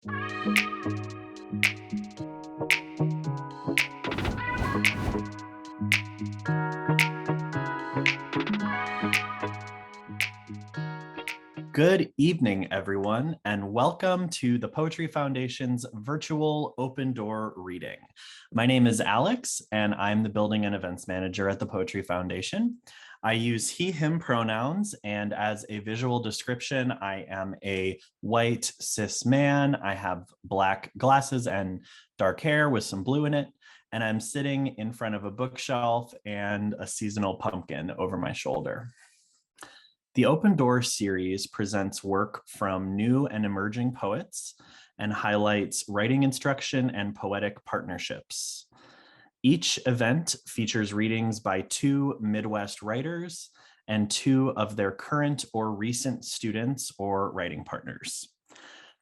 Good evening, everyone, and welcome to the Poetry Foundation's virtual open door reading. My name is Alex, and I'm the Building and Events Manager at the Poetry Foundation. I use he, him pronouns, and as a visual description, I am a white cis man. I have black glasses and dark hair with some blue in it, and I'm sitting in front of a bookshelf and a seasonal pumpkin over my shoulder. The Open Door series presents work from new and emerging poets and highlights writing instruction and poetic partnerships. Each event features readings by two Midwest writers and two of their current or recent students or writing partners.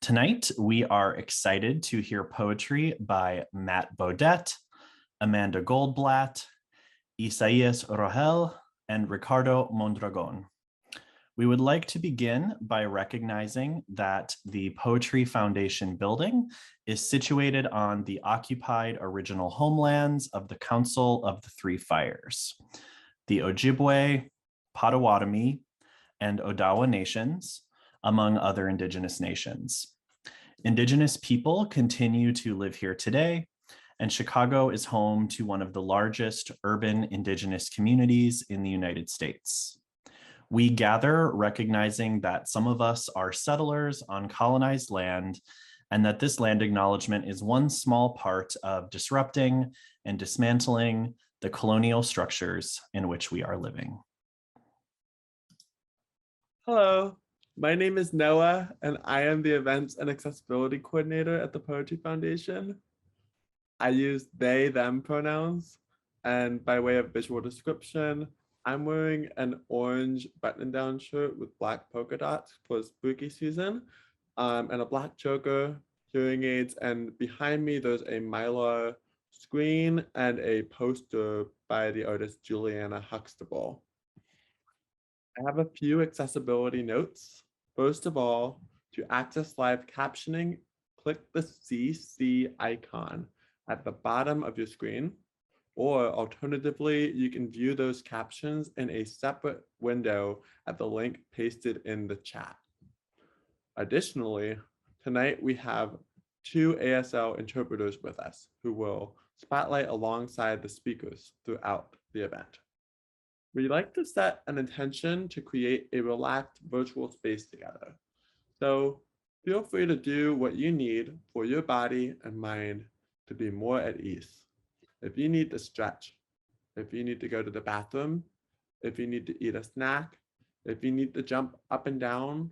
Tonight, we are excited to hear poetry by Matt Bodett, Amanda Goldblatt, Isaías Rogel, and Ricardo Mondragon. We would like to begin by recognizing that the Poetry Foundation building is situated on the occupied original homelands of the Council of the Three Fires, the Ojibwe, Potawatomi, and Odawa nations, among other Indigenous nations. Indigenous people continue to live here today, and Chicago is home to one of the largest urban Indigenous communities in the United States. We gather recognizing that some of us are settlers on colonized land, and that this land acknowledgement is one small part of disrupting and dismantling the colonial structures in which we are living. Hello, my name is Noah, and I am the Events and Accessibility Coordinator at the Poetry Foundation. I use they, them pronouns, and by way of visual description, I'm wearing an orange button-down shirt with black polka dots for spooky season, and a black choker, hearing aids, and behind me there's a Mylar screen and a poster by the artist Juliana Huxtable. I have a few accessibility notes. First of all, to access live captioning, click the CC icon at the bottom of your screen. Or alternatively, you can view those captions in a separate window at the link pasted in the chat. Additionally, tonight we have two ASL interpreters with us who will spotlight alongside the speakers throughout the event. We like to set an intention to create a relaxed virtual space together. So feel free to do what you need for your body and mind to be more at ease. If you need to stretch, if you need to go to the bathroom, if you need to eat a snack, if you need to jump up and down,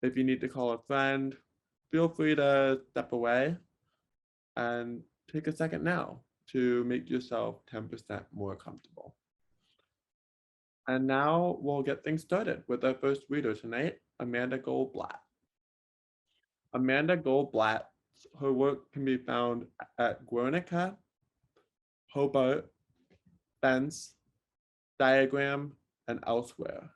if you need to call a friend, feel free to step away and take a second now to make yourself 10% more comfortable. And now we'll get things started with our first reader tonight, Amanda Goldblatt. Amanda Goldblatt, her work can be found at Guernica, Hobart, Fence, Diagram, and elsewhere.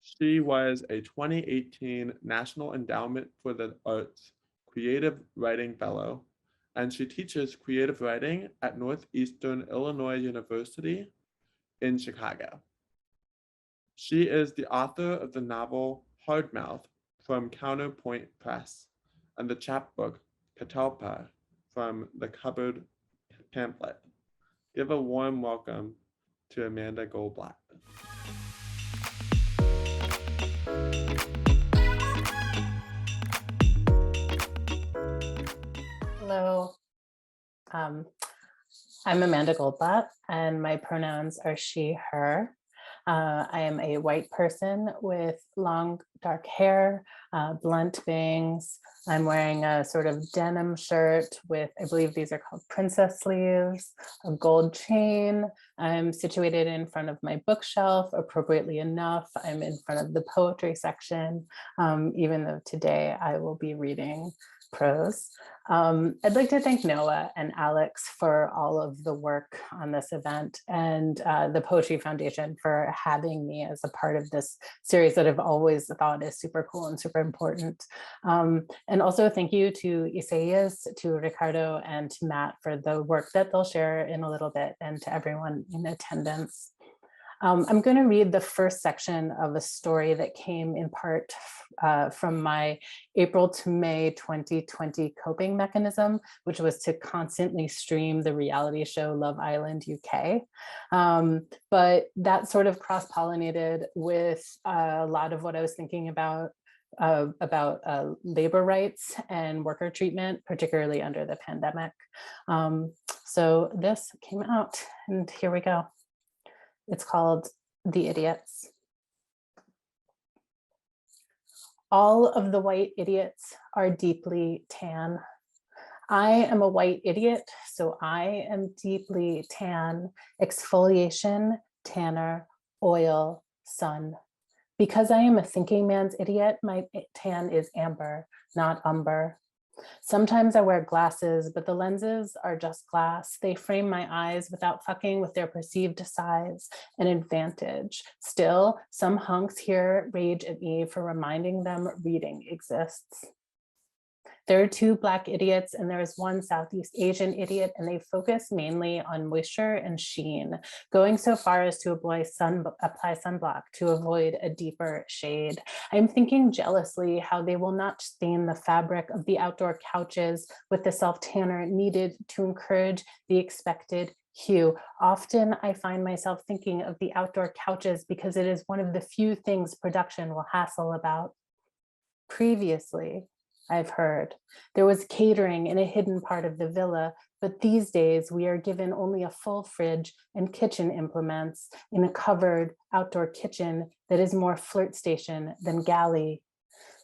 She was a 2018 National Endowment for the Arts Creative Writing Fellow, and she teaches creative writing at Northeastern Illinois University in Chicago. She is the author of the novel Hardmouth from Counterpoint Press and the chapbook Catalpa from the Cupboard Pamphlet. Give a warm welcome to Amanda Goldblatt. Hello, I'm Amanda Goldblatt, and my pronouns are she, her. I am a white person with long dark hair, blunt bangs. I'm wearing a sort of denim shirt with, I believe these are called princess sleeves, a gold chain, I'm situated in front of my bookshelf, appropriately enough. I'm in front of the poetry section, even though today I will be reading prose. I'd like to thank Noah and Alex for all of the work on this event, and the Poetry Foundation for having me as a part of this series that I've always thought is super cool and super important. And also thank you to Isaías, to Ricardo, and to Matt for the work that they'll share in a little bit, and to everyone in attendance. I'm going to read the first section of a story that came in part from my April to May 2020 coping mechanism, which was to constantly stream the reality show Love Island UK. But that sort of cross-pollinated with a lot of what I was thinking about labor rights and worker treatment, particularly under the pandemic. So this came out, and here we go. It's called The Idiots. All of the white idiots are deeply tan. I am a white idiot, so I am deeply tan. Exfoliation, tanner, oil, sun. Because I am a thinking man's idiot, my tan is amber, not umber. Sometimes I wear glasses, but the lenses are just glass. They frame my eyes without fucking with their perceived size and advantage. Still, some hunks here rage at me for reminding them reading exists. There are two Black idiots and there is one Southeast Asian idiot, and they focus mainly on moisture and sheen, going so far as to apply sunblock to avoid a deeper shade. I'm thinking jealously how they will not stain the fabric of the outdoor couches with the self-tanner needed to encourage the expected hue. Often I find myself thinking of the outdoor couches because it is one of the few things production will hassle about. Previously, I've heard, there was catering in a hidden part of the villa, but these days we are given only a full fridge and kitchen implements in a covered outdoor kitchen that is more flirt station than galley.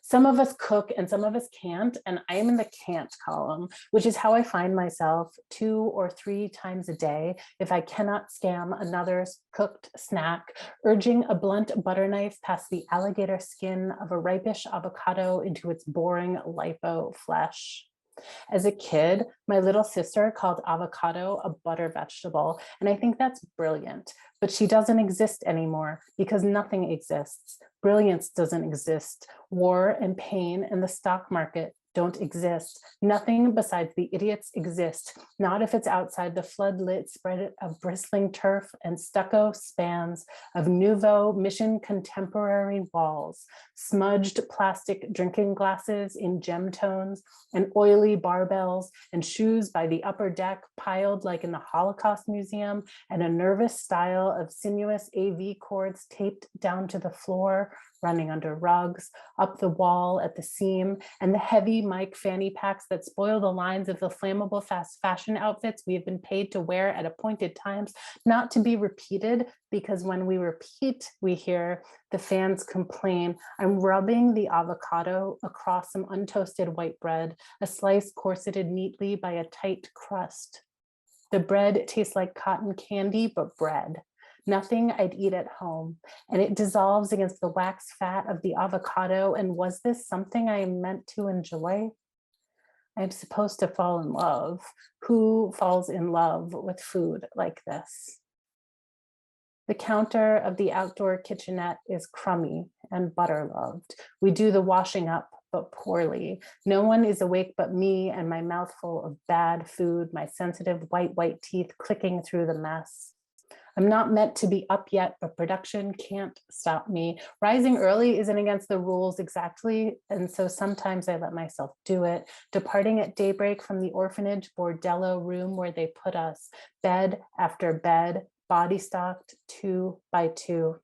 Some of us cook and some of us can't, and I am in the can't column, which is how I find myself 2 or 3 times a day if I cannot scam another's cooked snack, urging a blunt butter knife past the alligator skin of a ripish avocado into its boring lipo flesh. As a kid, my little sister called avocado a butter vegetable, and I think that's brilliant, but she doesn't exist anymore because nothing exists. Brilliance doesn't exist. War and pain and the stock market don't exist. Nothing besides the idiots exist, not if it's outside the floodlit spread of bristling turf and stucco spans of nouveau mission contemporary walls, smudged plastic drinking glasses in gem tones, and oily barbells and shoes by the upper deck piled like in the Holocaust Museum, and a nervous style of sinuous AV cords taped down to the floor, running under rugs, up the wall at the seam, and the heavy mic fanny packs that spoil the lines of the flammable fast fashion outfits we have been paid to wear at appointed times, not to be repeated, because when we repeat, we hear the fans complain. I'm rubbing the avocado across some untoasted white bread, a slice corseted neatly by a tight crust. The bread tastes like cotton candy, but bread. Nothing I'd eat at home, and it dissolves against the wax fat of the avocado. And was this something I am meant to enjoy? I'm supposed to fall in love. Who falls in love with food like this? The counter of the outdoor kitchenette is crummy and butter loved. We do the washing up, but poorly. No one is awake but me and my mouthful of bad food, my sensitive white teeth clicking through the mess. I'm not meant to be up yet, but production can't stop me. Rising early isn't against the rules exactly, and so sometimes I let myself do it, departing at daybreak from the orphanage bordello room where they put us, bed after bed, body stocked 2 by 2.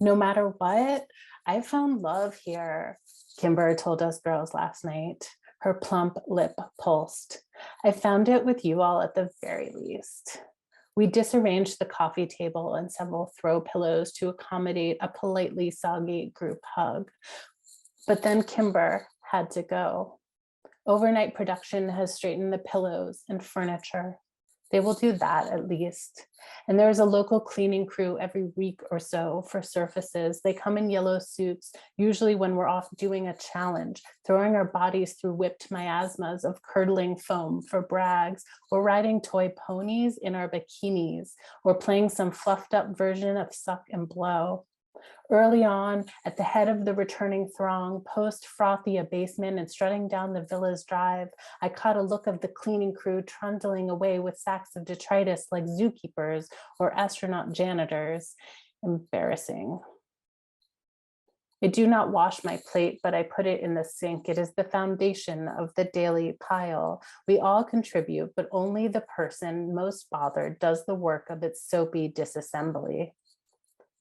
No matter what, I found love here, Kimber told us girls last night. Her plump lip pulsed. I found it with you all at the very least. We disarranged the coffee table and several throw pillows to accommodate a politely soggy group hug. But then Kimber had to go. Overnight production has straightened the pillows and furniture. They will do that at least. And there is a local cleaning crew every week or so for surfaces. They come in yellow suits, usually when we're off doing a challenge, throwing our bodies through whipped miasmas of curdling foam for brags, or riding toy ponies in our bikinis, or playing some fluffed up version of Suck and Blow. Early on, at the head of the returning throng, post-frothy abasement and strutting down the villa's drive, I caught a look of the cleaning crew trundling away with sacks of detritus like zookeepers or astronaut janitors. Embarrassing. I do not wash my plate, but I put it in the sink. It is the foundation of the daily pile. We all contribute, but only the person most bothered does the work of its soapy disassembly.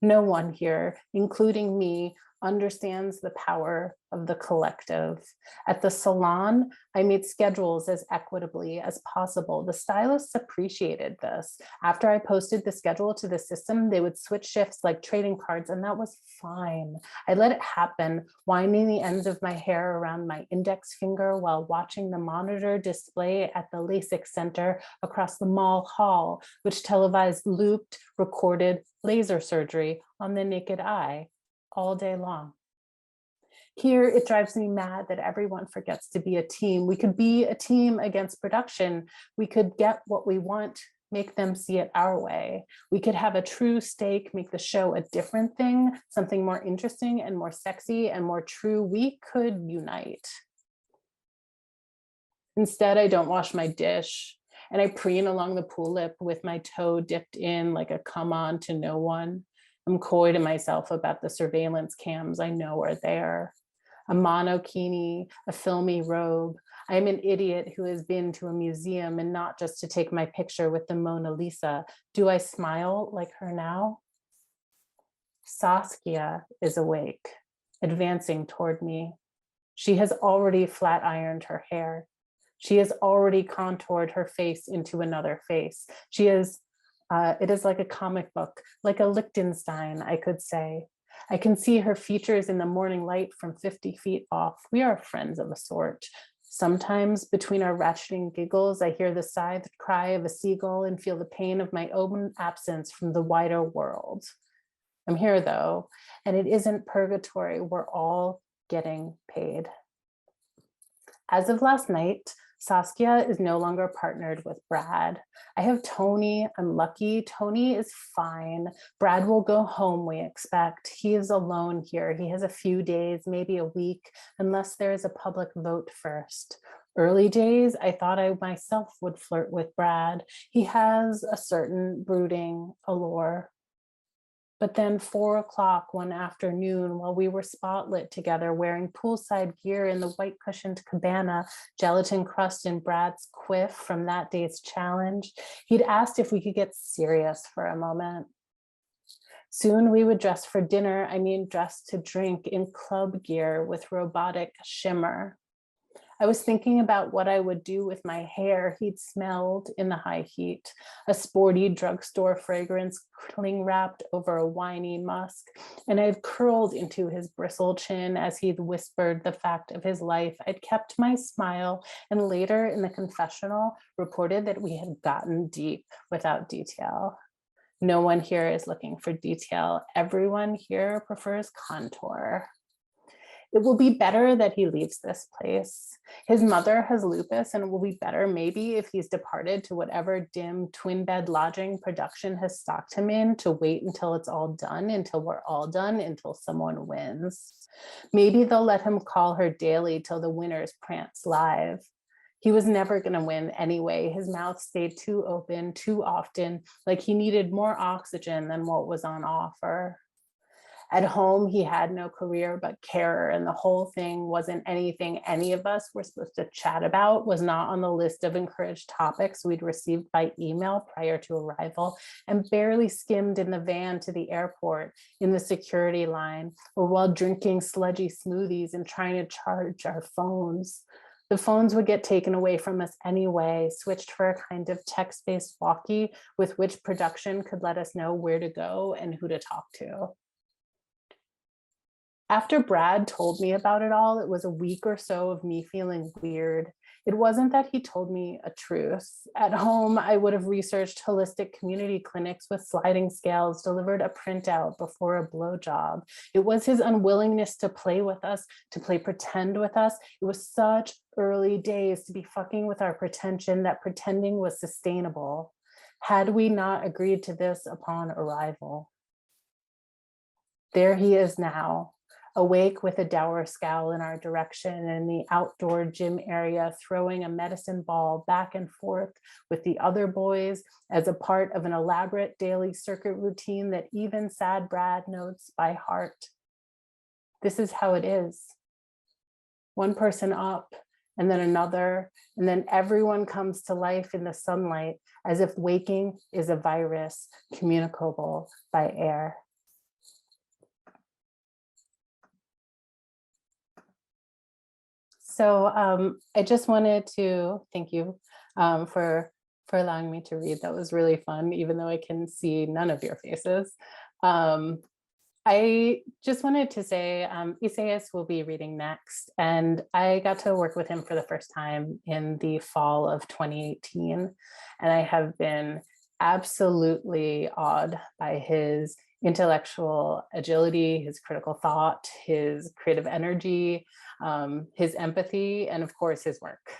No one here, including me, understands the power of the collective. At the salon, I made schedules as equitably as possible. The stylists appreciated this. After I posted the schedule to the system, they would switch shifts like trading cards, and that was fine. I let it happen, winding the ends of my hair around my index finger while watching the monitor display at the LASIK center across the mall hall, which televised looped, recorded laser surgery on the naked eye all day long. Here, it drives me mad that everyone forgets to be a team. We could be a team against production. We could get what we want, make them see it our way. We could have a true stake, make the show a different thing, something more interesting and more sexy and more true. We could unite. Instead, I don't wash my dish, and I preen along the pool lip with my toe dipped in like a come on to no one. I'm coy to myself about the surveillance cams I know are there. A monokini, a filmy robe. I am an idiot who has been to a museum and not just to take my picture with the Mona Lisa. Do I smile like her now? Saskia is awake, advancing toward me. She has already flat ironed her hair. She has already contoured her face into another face. It is like a comic book, like a Liechtenstein, I could say. I can see her features in the morning light from 50 feet off. We are friends of a sort. Sometimes between our ratcheting giggles, I hear the scythed cry of a seagull and feel the pain of my own absence from the wider world. I'm here though, and it isn't purgatory. We're all getting paid. As of last night, Saskia is no longer partnered with Brad. I have Tony. I'm lucky. Tony is fine. Brad will go home, we expect. He is alone here. He has a few days, maybe a week, unless there is a public vote first. Early days, I thought I myself would flirt with Brad. He has a certain brooding allure. But then 4 o'clock one afternoon, while we were spotlit together, wearing poolside gear in the white cushioned cabana, gelatin crust in Brad's quiff from that day's challenge, he'd asked if we could get serious for a moment. Soon we would dress for dinner, dress to drink in club gear with robotic shimmer. I was thinking about what I would do with my hair he'd smelled in the high heat, a sporty drugstore fragrance cling wrapped over a winey musk, and I'd curled into his bristle chin as he'd whispered the fact of his life. I'd kept my smile, and later in the confessional reported that we had gotten deep without detail. No one here is looking for detail. Everyone here prefers contour. It will be better that he leaves this place. His mother has lupus, and it will be better maybe if he's departed to whatever dim twin bed lodging production has stocked him in, to wait until it's all done, until we're all done, until someone wins. Maybe they'll let him call her daily till the winners prance live. He was never going to win anyway. His mouth stayed too open too often, like he needed more oxygen than what was on offer. At home, he had no career but carer, and the whole thing wasn't anything any of us were supposed to chat about, was not on the list of encouraged topics we'd received by email prior to arrival, and barely skimmed in the van to the airport, in the security line, or while drinking sludgy smoothies and trying to charge our phones. The phones would get taken away from us anyway, switched for a kind of text-based walkie with which production could let us know where to go and who to talk to. After Brad told me about it all, it was a week or so of me feeling weird. It wasn't that he told me a truth. At home, I would have researched holistic community clinics with sliding scales, delivered a printout before a blowjob. It was his unwillingness to play with us, to play pretend with us. It was such early days to be fucking with our pretension that pretending was sustainable. Had we not agreed to this upon arrival? There he is now, awake with a dour scowl in our direction in the outdoor gym area, throwing a medicine ball back and forth with the other boys as a part of an elaborate daily circuit routine that even sad Brad knows by heart. This is how it is. One person up, and then another, and then everyone comes to life in the sunlight as if waking is a virus communicable by air. So I just wanted to thank you for allowing me to read. That was really fun, even though I can see none of your faces. I just wanted to say Isaías will be reading next, and I got to work with him for the first time in the fall of 2018, and I have been absolutely awed by his intellectual agility, his critical thought, his creative energy, his empathy, and of course, his work.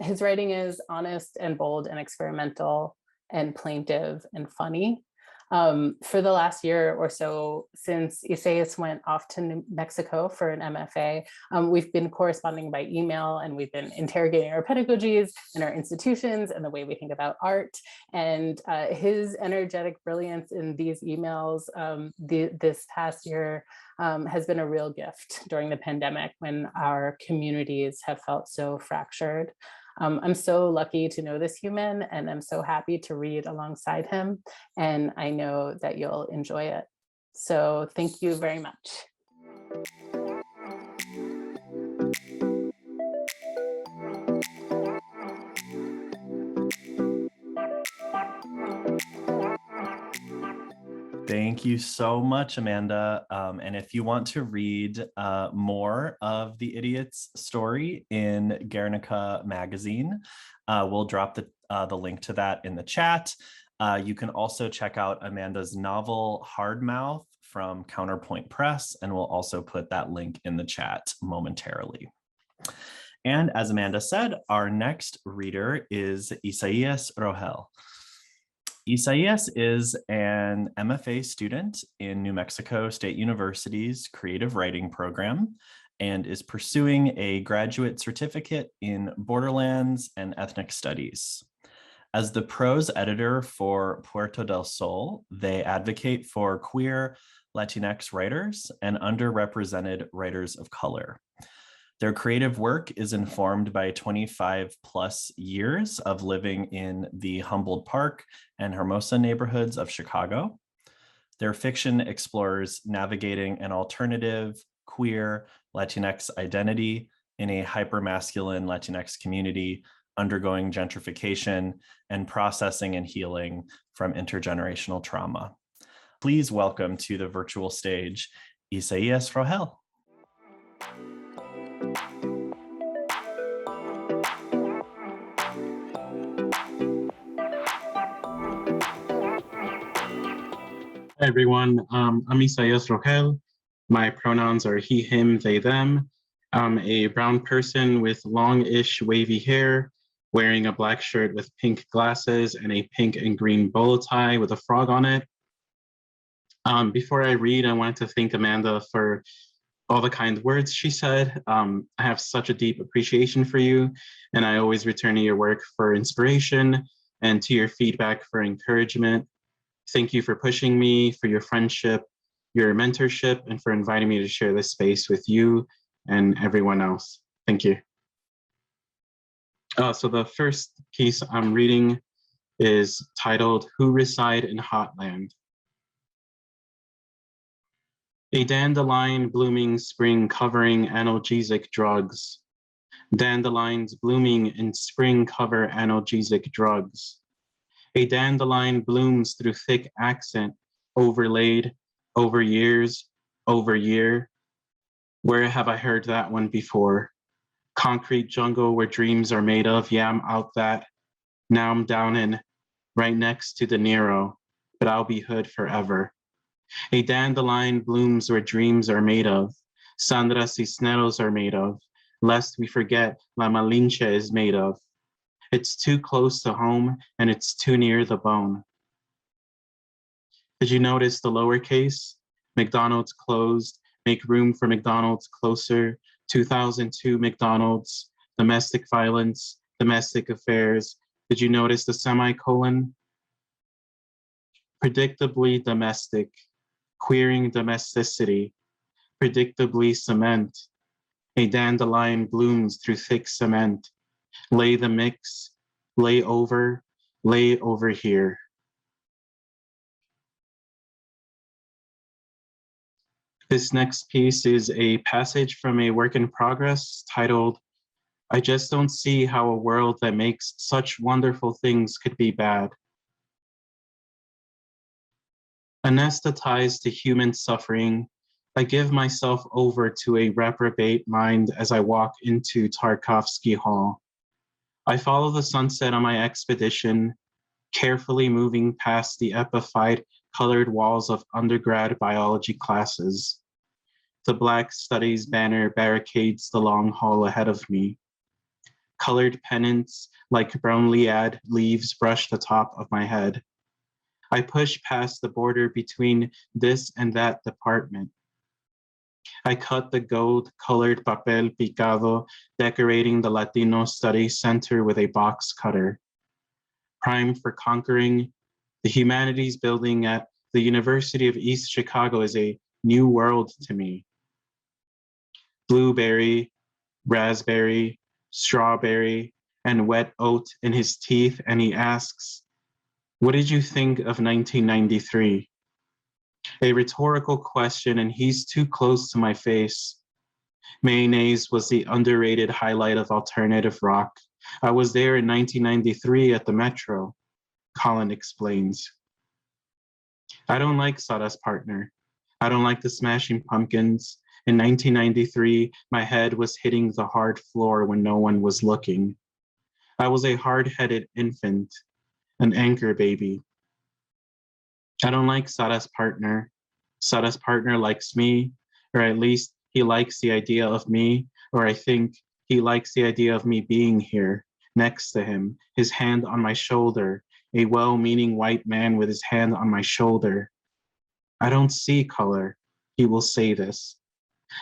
His writing is honest and bold and experimental and plaintive and funny. For the last year or so, since Isaías went off to New Mexico for an MFA, we've been corresponding by email, and we've been interrogating our pedagogies and our institutions and the way we think about art. And his energetic brilliance in these emails this past year has been a real gift during the pandemic when our communities have felt so fractured. I'm so lucky to know this human, and I'm so happy to read alongside him, and I know that you'll enjoy it. So thank you very much. Thank you so much, Amanda. And if you want to read more of the Idiot's story in Guernica magazine, we'll drop the link to that in the chat. You can also check out Amanda's novel Hardmouth from Counterpoint Press, and we'll also put that link in the chat momentarily. And as Amanda said, our next reader is Isaías Rogel. Isaías is an MFA student in New Mexico State University's creative writing program and is pursuing a graduate certificate in Borderlands and ethnic studies. As the prose editor for Puerto del Sol, they advocate for queer Latinx writers and underrepresented writers of color. Their creative work is informed by 25 plus years of living in the Humboldt Park and Hermosa neighborhoods of Chicago. Their fiction explores navigating an alternative, queer Latinx identity in a hypermasculine Latinx community undergoing gentrification and processing and healing from intergenerational trauma. Please welcome to the virtual stage, Isaías Rogel. Hi everyone, I'm Isaías Rogel. My pronouns are he, him, they, them. I'm a brown person with long-ish wavy hair, wearing a black shirt with pink glasses and a pink and green bow tie with a frog on it. Before I read, I wanted to thank Amanda for all the kind words she said. I have such a deep appreciation for you, and I always return to your work for inspiration and to your feedback for encouragement. Thank you for pushing me, for your friendship, your mentorship, and for inviting me to share this space with you and everyone else. Thank you. So the first piece I'm reading is titled, Who Reside in Hotland? A dandelion blooming spring covering analgesic drugs. Dandelions blooming in spring cover analgesic drugs. A dandelion blooms through thick accent, overlaid, over years, over year, Where have I heard that one before? Concrete jungle where dreams are made of, yeah, I'm out that. Now I'm down in, right next to De Niro, but I'll be hood forever. A dandelion blooms where dreams are made of. Sandra Cisneros are made of. Lest we forget, La Malinche is made of. It's too close to home and it's too near the bone. Did you notice the lowercase? McDonald's closed, make room for McDonald's closer. 2002 McDonald's, domestic violence, domestic affairs. Did you notice the semicolon? Predictably domestic, queering domesticity, predictably cement. A dandelion blooms through thick cement. Lay the mix, lay over here. This next piece is a passage from a work in progress titled, I just don't see how a world that makes such wonderful things could be bad. Anesthetized to human suffering, I give myself over to a reprobate mind as I walk into Tarkovsky Hall. I follow the sunset on my expedition, carefully moving past the epiphyte colored walls of undergrad biology classes. The Black Studies banner barricades the long hall ahead of me. Colored pennants like bromeliad leaves brush the top of my head. I push past the border between this and that department. I cut the gold-colored papel picado decorating the Latino Studies Center with a box cutter. Primed for conquering, the humanities building at the University of East Chicago is a new world to me. Blueberry, raspberry, strawberry, and wet oat in his teeth, and he asks, what did you think of 1993? A rhetorical question, and he's too close to my face. Mayonnaise was the underrated highlight of alternative rock. I was there in 1993 at the Metro, Colin explains. I don't like Sada's partner. I don't like the Smashing Pumpkins. In 1993, my head was hitting the hard floor when no one was looking. I was a hard-headed infant, an anchor baby. I don't like Sada's partner. Sada's partner likes me, or at least he likes the idea of me, or I think he likes the idea of me being here, next to him, his hand on my shoulder, a well-meaning white man with his hand on my shoulder. I don't see color, he will say this.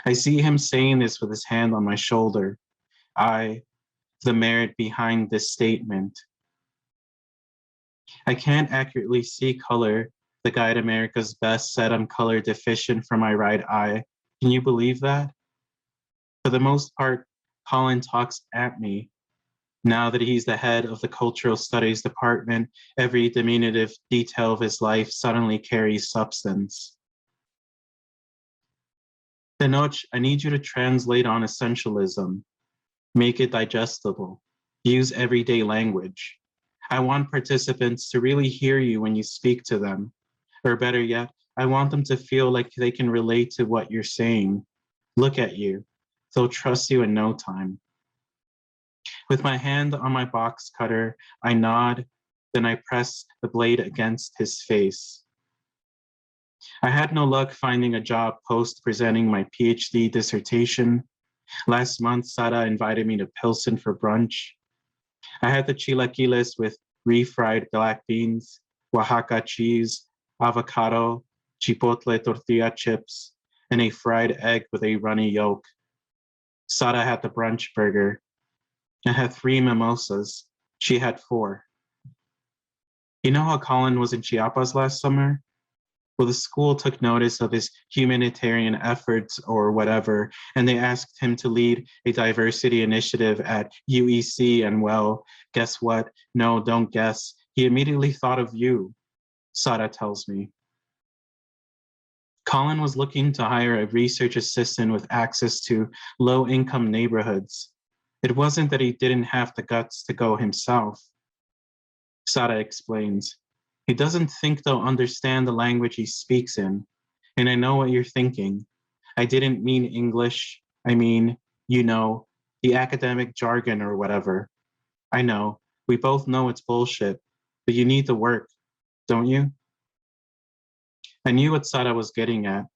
I see him saying this with his hand on my shoulder. The merit behind this statement. I can't accurately see color. The guy at America's Best said I'm color deficient for my right eye. Can you believe that? For the most part, Colin talks at me. Now that he's the head of the Cultural Studies Department, every diminutive detail of his life suddenly carries substance. Tenoch, I need you to translate on essentialism. Make it digestible. Use everyday language. I want participants to really hear you when you speak to them. Or better yet, I want them to feel like they can relate to what you're saying. Look at you. They'll trust you in no time. With my hand on my box cutter, I nod, then I press the blade against his face. I had no luck finding a job post presenting my PhD dissertation. Last month, Sara invited me to Pilsen for brunch. I had the chilaquiles with refried black beans, Oaxaca cheese, avocado, chipotle tortilla chips, and a fried egg with a runny yolk. Sara had the brunch burger. I had 3 mimosas. She had 4. You know how Colin was in Chiapas last summer? Well, the school took notice of his humanitarian efforts or whatever, and they asked him to lead a diversity initiative at UEC, and well, guess what? No, don't guess. He immediately thought of you, Sara tells me. Colin was looking to hire a research assistant with access to low-income neighborhoods. It wasn't that he didn't have the guts to go himself. Sara explains. He doesn't think they'll understand the language he speaks in. And I know what you're thinking. I didn't mean English. I mean, the academic jargon or whatever. I know, we both know it's bullshit, but you need the work, don't you? I knew what Sara was getting at,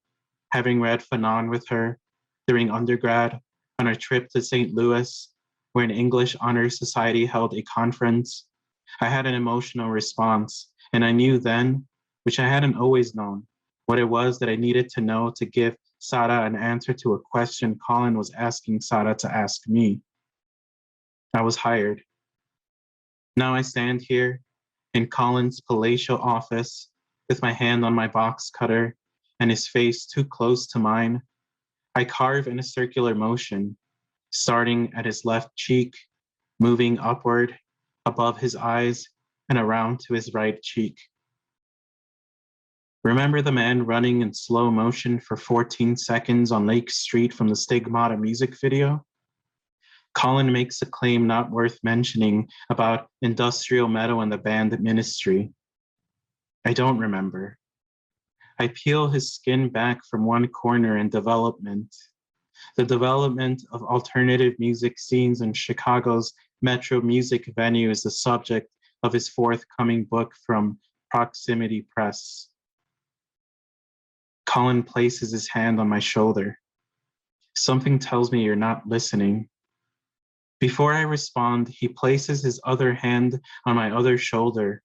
having read Fanon with her during undergrad on our trip to St. Louis, where an English Honor Society held a conference. I had an emotional response, and I knew then, which I hadn't always known, what it was that I needed to know to give Sara an answer to a question Colin was asking Sara to ask me. I was hired. Now I stand here in Colin's palatial office with my hand on my box cutter and his face too close to mine. I carve in a circular motion, starting at his left cheek, moving upward above his eyes and around to his right cheek. Remember the man running in slow motion for 14 seconds on Lake Street from the Stigmata music video? Colin makes a claim not worth mentioning about industrial metal and the band Ministry. I don't remember. I peel his skin back from one corner in development. The development of alternative music scenes in Chicago's Metro Music venue is the subject of his forthcoming book from Proximity Press. Colin places his hand on my shoulder. Something tells me you're not listening. Before I respond, he places his other hand on my other shoulder.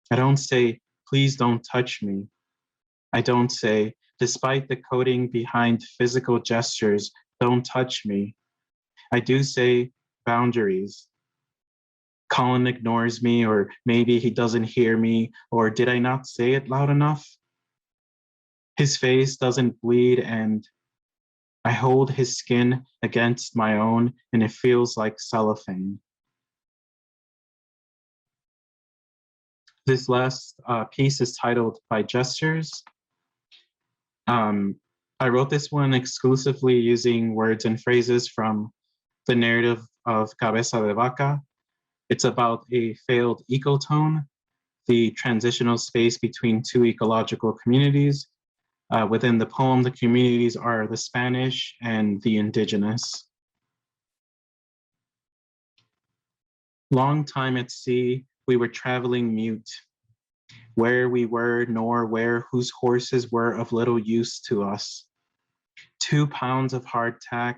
I don't say, please don't touch me. I don't say, despite the coding behind physical gestures, don't touch me. I do say boundaries. Colin ignores me, or maybe he doesn't hear me, or did I not say it loud enough? His face doesn't bleed, and I hold his skin against my own, and it feels like cellophane. This last piece is titled By Gestures. I wrote this one exclusively using words and phrases from the narrative of Cabeza de Vaca. It's about a failed ecotone, the transitional space between two ecological communities. Within the poem, the communities are the Spanish and the indigenous. Long time at sea, we were traveling mute. Where we were, nor where whose horses were of little use to us. 2 pounds of hardtack,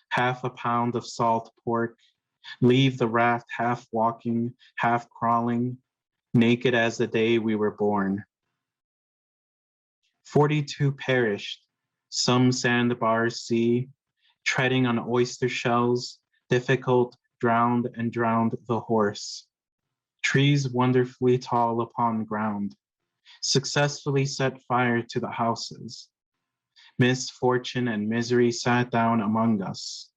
half a pound of salt pork, leave the raft half walking, half crawling, naked as the day we were born. 42 perished, some sandbars sea, treading on oyster shells, difficult, drowned and drowned the horse. Trees wonderfully tall upon ground, successfully set fire to the houses. Misfortune and misery sat down among us,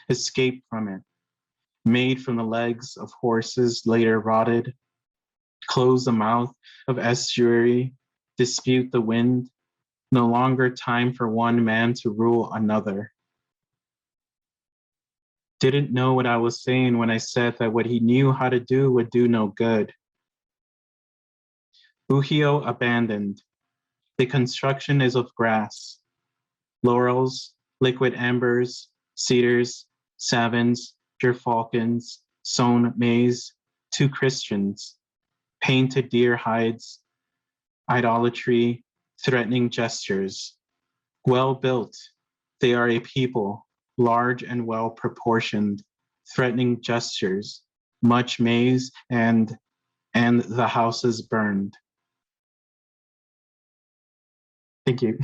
escaped from it, made from the legs of horses later rotted, close the mouth of estuary, dispute the wind, no longer time for one man to rule another. Didn't know what I was saying when I said that what he knew how to do would do no good. Bujio abandoned. The construction is of grass, laurels, liquid ambers, cedars, savins, gerfalcons, sown maize, 2 Christians, painted deer hides, idolatry, threatening gestures. Well built, they are a people, large and well proportioned, threatening gestures, much maize, and the houses burned. Thank you.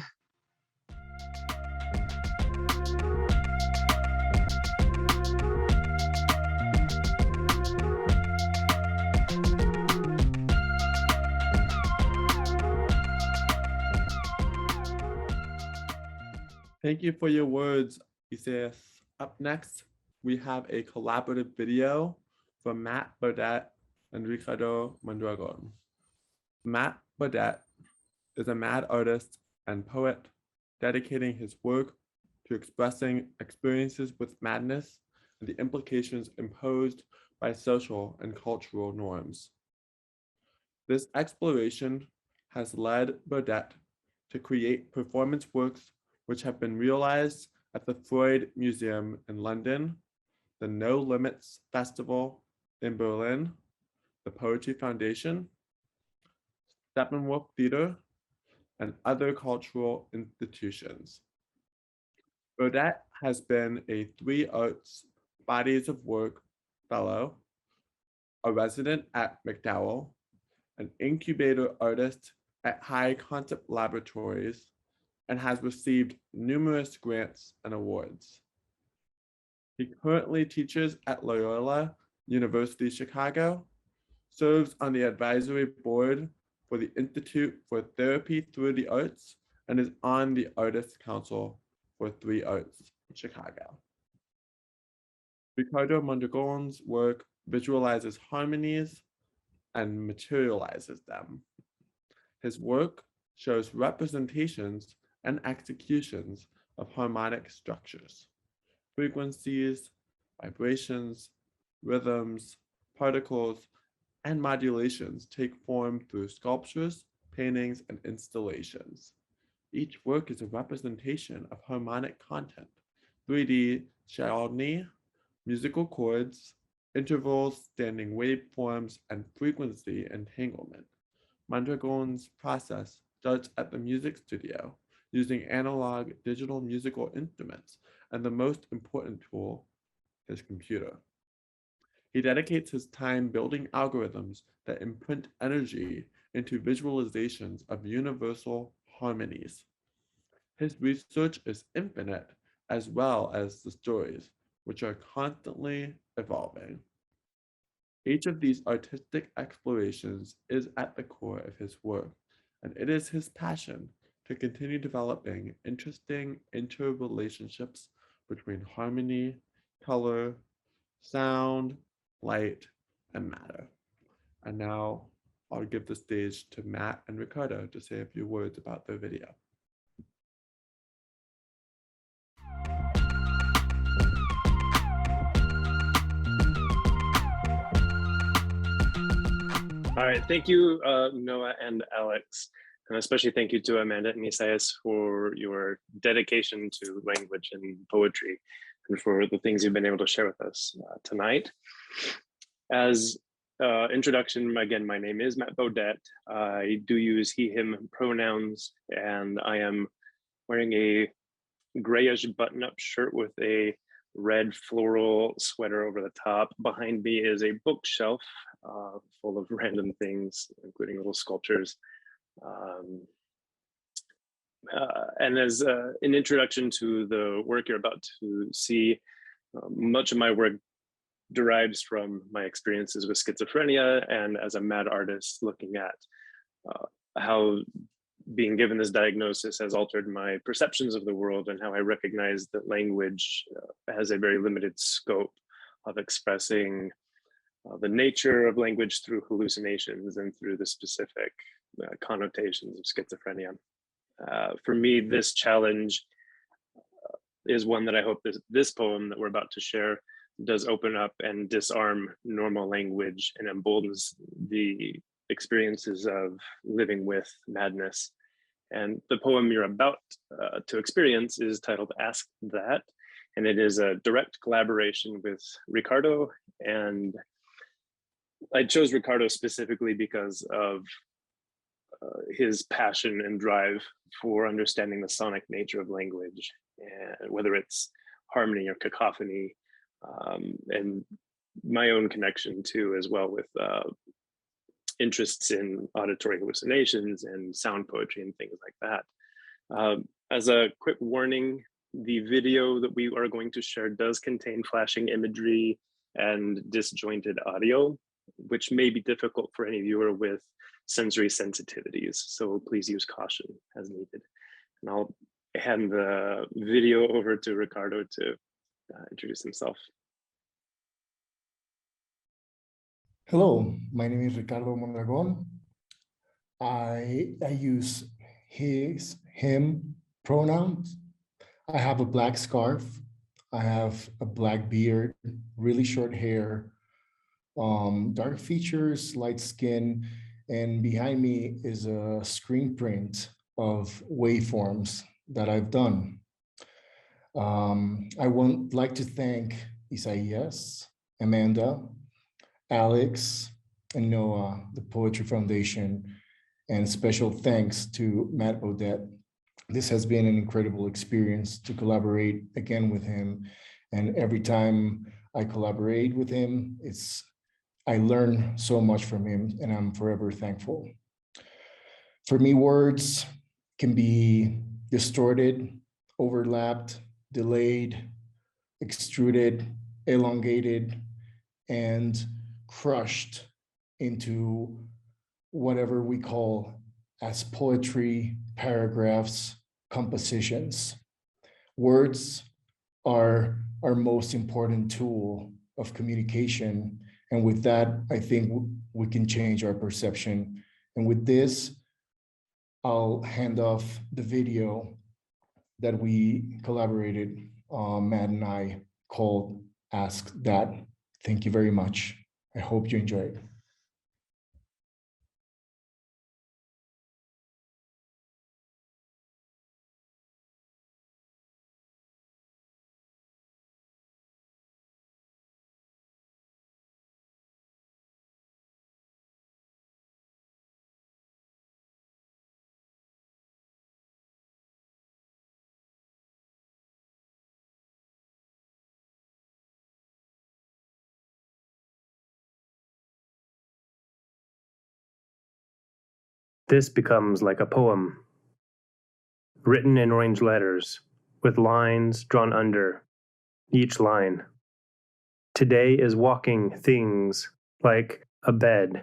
Thank you for your words, Isaías. Up next, we have a collaborative video from Matt Bodett and Ricardo Mondragon. Matt Bodett is a mad artist and poet dedicating his work to expressing experiences with madness and the implications imposed by social and cultural norms. This exploration has led Bodett to create performance works which have been realized at the Freud Museum in London, the No Limits Festival in Berlin, the Poetry Foundation, Steppenwolf Theater, and other cultural institutions. Bodett has been a 3 Arts Bodies of Work Fellow, a resident at MacDowell, an incubator artist at High Concept Laboratories, and has received numerous grants and awards. He currently teaches at Loyola University Chicago, serves on the advisory board for the Institute for Therapy Through the Arts, and is on the Artists Council for 3 Arts Chicago. Ricardo Mondragon's work visualizes harmonies and materializes them. His work shows representations and executions of harmonic structures, frequencies, vibrations, rhythms, particles, and modulations take form through sculptures, paintings, and installations. Each work is a representation of harmonic content, 3D Chladni, musical chords, intervals, standing waveforms, and frequency entanglement. Mondragon's process starts at the music studio using analog digital musical instruments and the most important tool, his computer. He dedicates his time building algorithms that imprint energy into visualizations of universal harmonies. His research is infinite, as well as the stories, which are constantly evolving. Each of these artistic explorations is at the core of his work, and it is his passion to continue developing interesting interrelationships between harmony, color, sound, light, and matter. And now I'll give the stage to Matt and Ricardo to say a few words about their video. All right, thank you, Noah and Alex, and especially thank you to Amanda and Isaías for your dedication to language and poetry, and for the things you've been able to share with us tonight. As introduction, again, my name is Matt Bodett. I do use he, him pronouns, and I am wearing a grayish button-up shirt with a red floral sweater over the top. Behind me is a bookshelf full of random things, including little sculptures. And as an introduction to the work you're about to see, much of my work derives from my experiences with schizophrenia, and as a mad artist looking at how being given this diagnosis has altered my perceptions of the world, and how I recognize that language has a very limited scope of expressing the nature of language through hallucinations and through the specific connotations of schizophrenia. For me, this challenge is one that I hope this poem that we're about to share does open up and disarm normal language and emboldens the experiences of living with madness. And the poem you're about to experience is titled Ask That, and it is a direct collaboration with Ricardo. And I chose Ricardo specifically because of his passion and drive for understanding the sonic nature of language, and whether it's harmony or cacophony, and my own connection too, as well, with interests in auditory hallucinations and sound poetry and things like that. As a quick warning, the video that we are going to share does contain flashing imagery and disjointed audio, which may be difficult for any viewer with sensory sensitivities. So please use caution as needed. And I'll hand the video over to Ricardo to introduce himself. Hello, my name is Ricardo Mondragon. I use his, him pronouns. I have a black scarf. I have a black beard, really short hair, dark features, light skin, and behind me is a screen print of waveforms that I've done. I would like to thank Isaías, Amanda, Alex, and Noah, the Poetry Foundation, and special thanks to Matt Bodett. This has been an incredible experience to collaborate again with him. And every time I collaborate with him, I learn so much from him, and I'm forever thankful. For me, words can be distorted, overlapped, delayed, extruded, elongated, and crushed into whatever we call as poetry, paragraphs, compositions. Words are our most important tool of communication. And with that, I think we can change our perception. And with this, I'll hand off the video that we collaborated, Matt and I, called Ask That. Thank you very much. I hope you enjoyed. This becomes like a poem, written in orange letters, with lines drawn under each line. Today is walking things like a bed.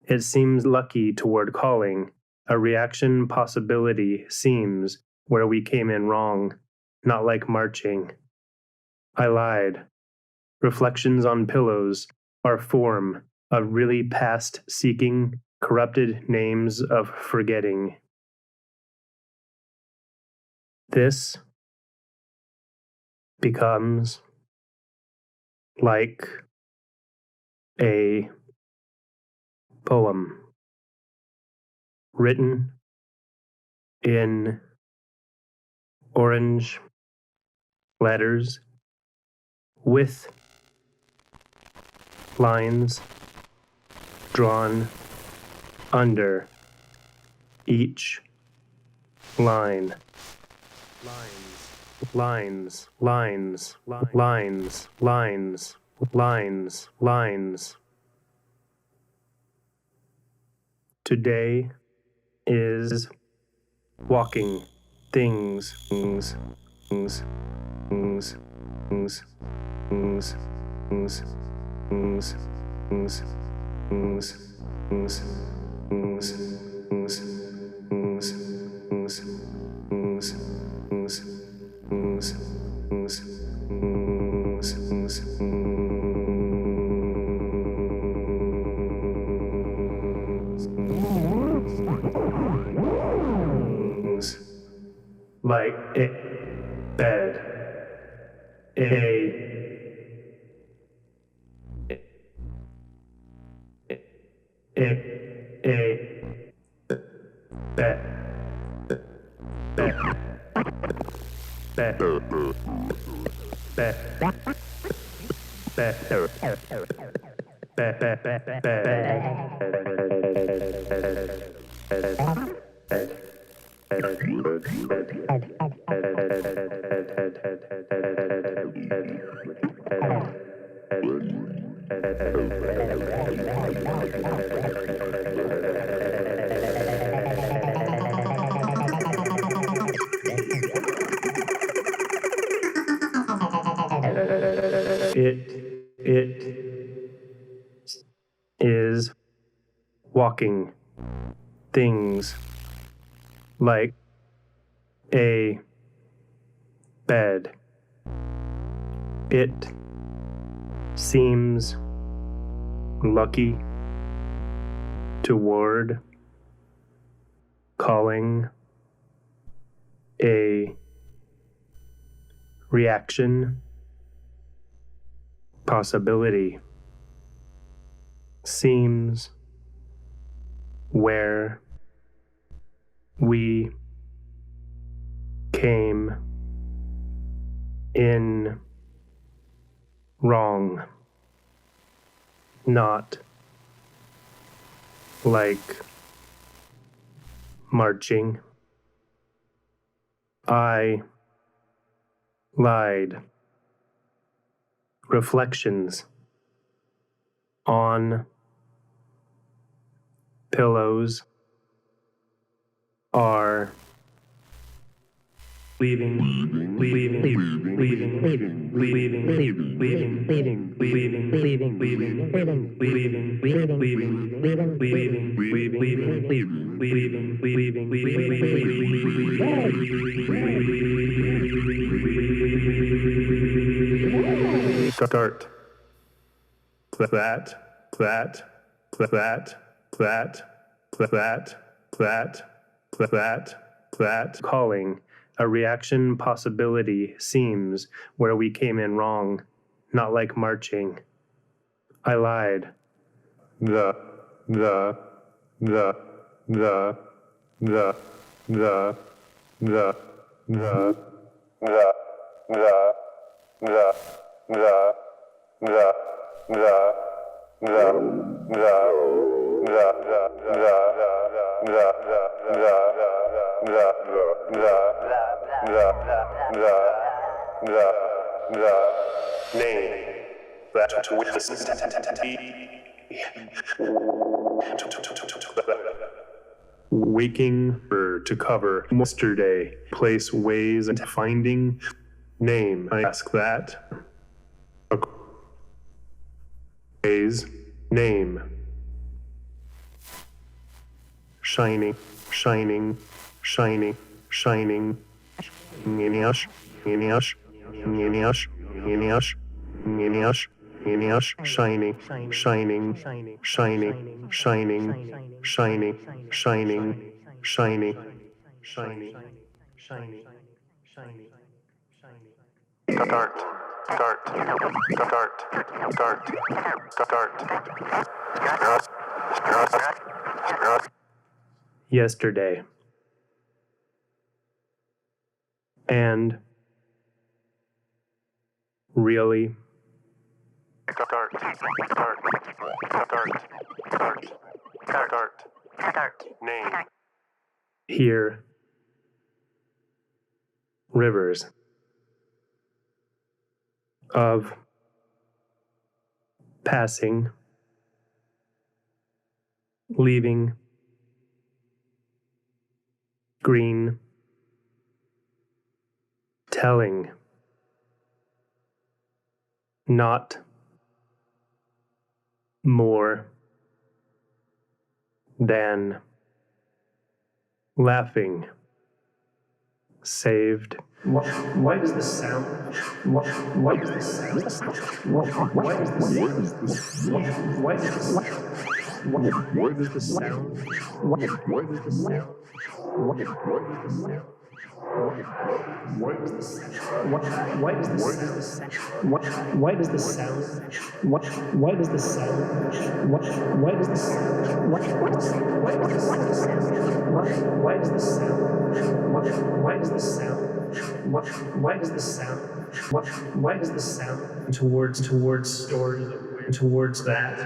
It seems lucky toward calling. A reaction possibility seems where we came in wrong, not like marching. I lied. Reflections on pillows are form of really past seeking, corrupted names of forgetting. This becomes like a poem written in orange letters with lines drawn under each line. Lines, lines, lines, lines, lines, lines. Today is walking things, things, things, things, things, things, things, things, things, things, things, things, things, things, things, things, things, things, things, like a bed, It is walking things like a bed. It seems lucky toward calling a reaction possibility seems where we came in wrong, not like marching. I lied. Reflections on pillows are leaving. Start that calling a reaction possibility seems where we came in wrong, not like marching. I lied. The name that to witness waking to cover yesterday, place, ways, and finding name. I ask that. Ways, name. Shining. Yesterday. And really. Name. Here. Rivers. Of. Passing. Leaving. Green. Telling. Not more than laughing. Saved. Why does this sound? Why does this sound? Why does this sound? Why does this sound? Why does this sound? Why does this sound? Why does this sound? Why does this sound? Why does this sound? Why does this sound? Why does this sound? Why does this sound? Why does this sound? Why does this sound? Why does this sound? Why does this sound? Why does this sound? Towards stories, towards that.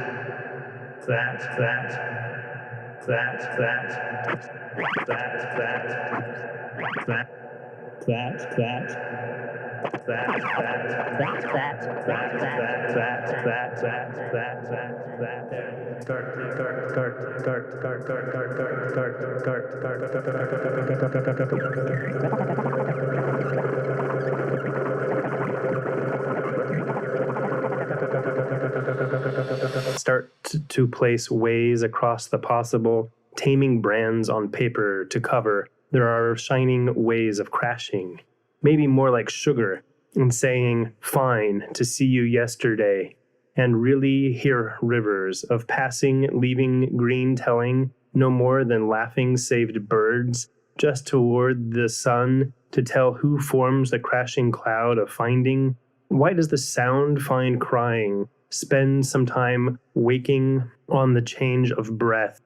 Start to place ways across the possible, taming brands on paper to cover. There are shining ways of crashing, maybe more like sugar, and saying, fine, to see you yesterday, and really hear rivers of passing, leaving, green, telling, no more than laughing saved birds, just toward the sun, to tell who forms the crashing cloud of finding. Why does the sound find crying, spend some time waking on the change of breath?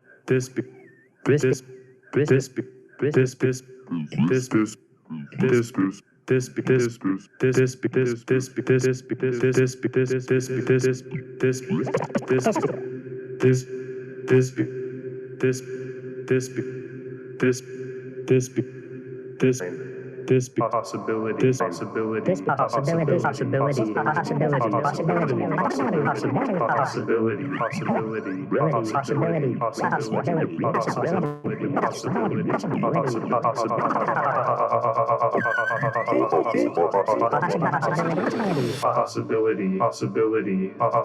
This possibility, this possibility, this possibility, this possibility, this possibility, possibility, possibility, possibility, possibility, possibility, possibility, possibility, possibility,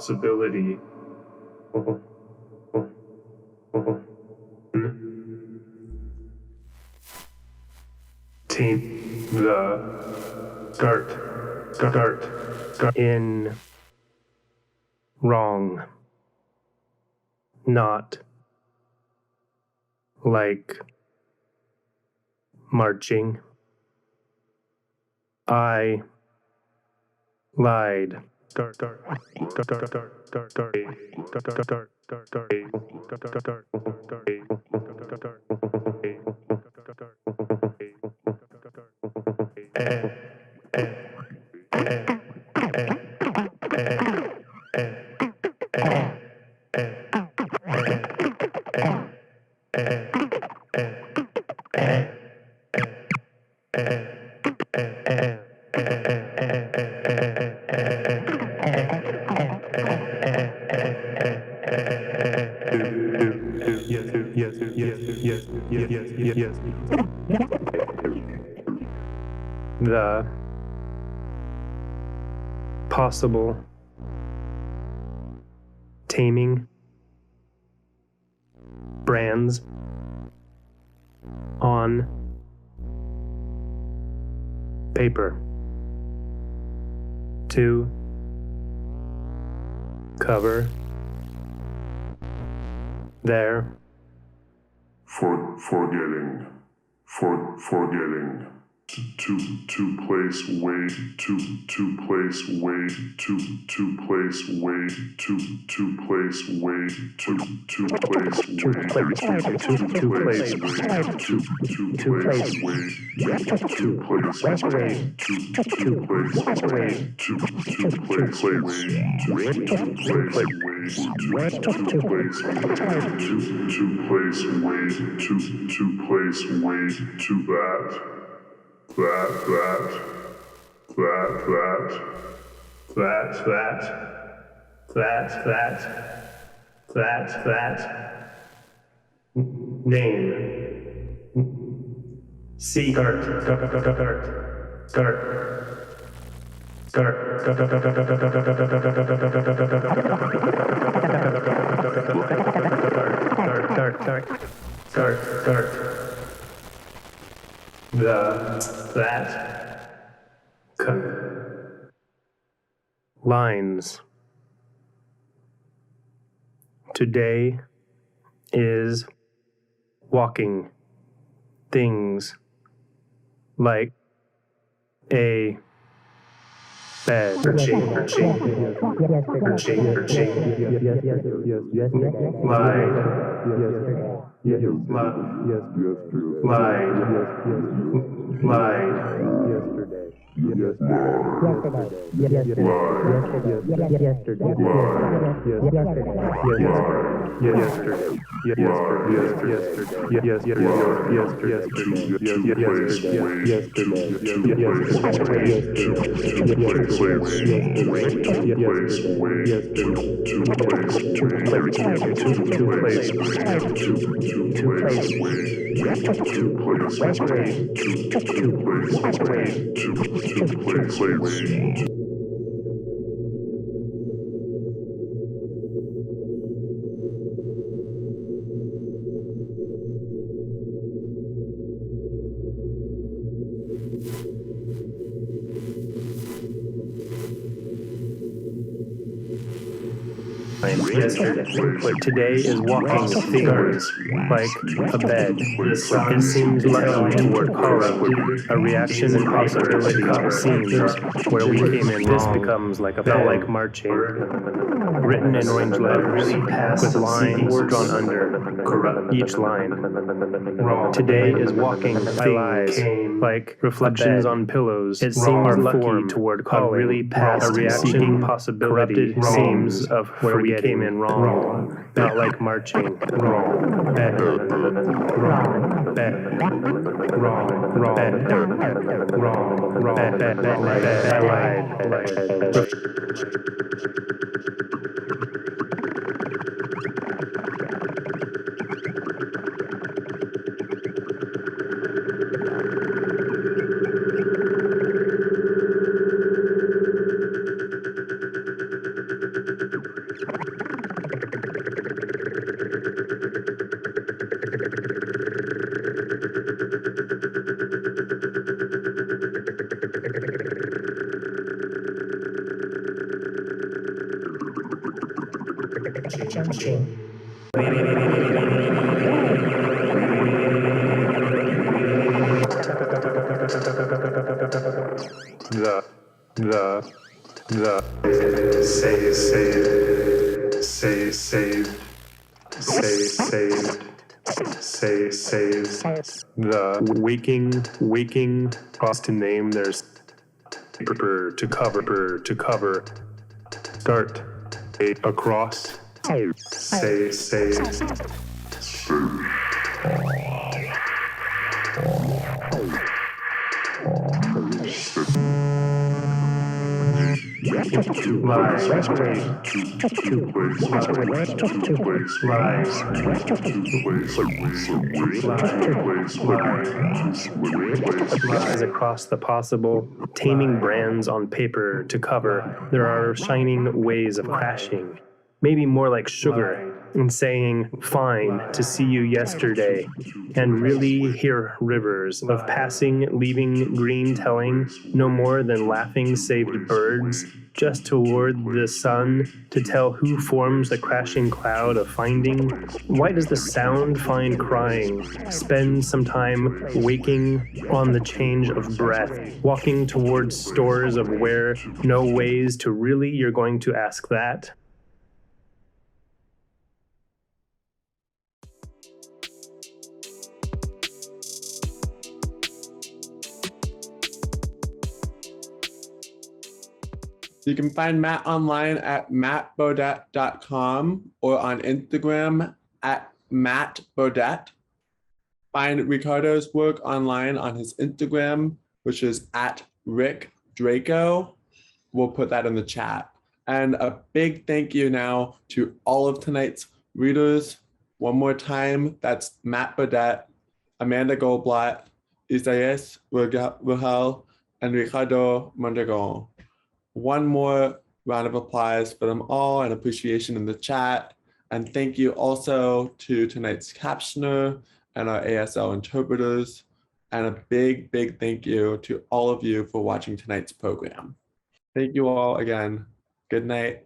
possibility, team the start in wrong, not like marching. I lied. Yes. The possible taming brands on paper to cover their forgetting to place weight to place weight to place weight to place weight to place weight to place weight to place weight to place weight to place weight to place weight to place weight to place weight to place weight to that name. See cart. Lines. Today is walking things like a bed. Yesterday. Today is walking fingers like a bed. It seems lucky toward calling. A reaction and possibility seems where we came in wrong. This becomes like a felt like marching. Written in orange letters with lines drawn under each line. Today is walking things like reflections on pillows. It seems lucky toward calling. Really past a reaction possibility seems of where we came in wrong. Not like marching. Wrong. Better. Wrong. Better. Wrong. Wrong. Better. Wrong. Wrong. The waking cross to name, there's to cover start across say lies across the possible, taming brands on paper to cover. There are shining ways of crashing, maybe more like sugar, and saying fine to see you yesterday, and really hear rivers of passing, leaving green, telling no more than laughing saved birds just toward the sun to tell who forms the crashing cloud of finding. Why does the sound find crying? Spend some time waking on the change of breath, walking towards stores of where no ways to really you're going to ask that. You can find Matt online at mattbodett.com or on Instagram at mattbodett. Find Ricardo's work online on his Instagram, which is at Rick Draco. We'll put that in the chat. And a big thank you now to all of tonight's readers. One more time, that's Matt Bodett, Amanda Goldblatt, Isaías Rogel, and Ricardo Mondragon. One more round of applause for them all and appreciation in the chat. And thank you also to tonight's captioner and our ASL interpreters. And a big, big thank you to all of you for watching tonight's program. Thank you all again. Good night.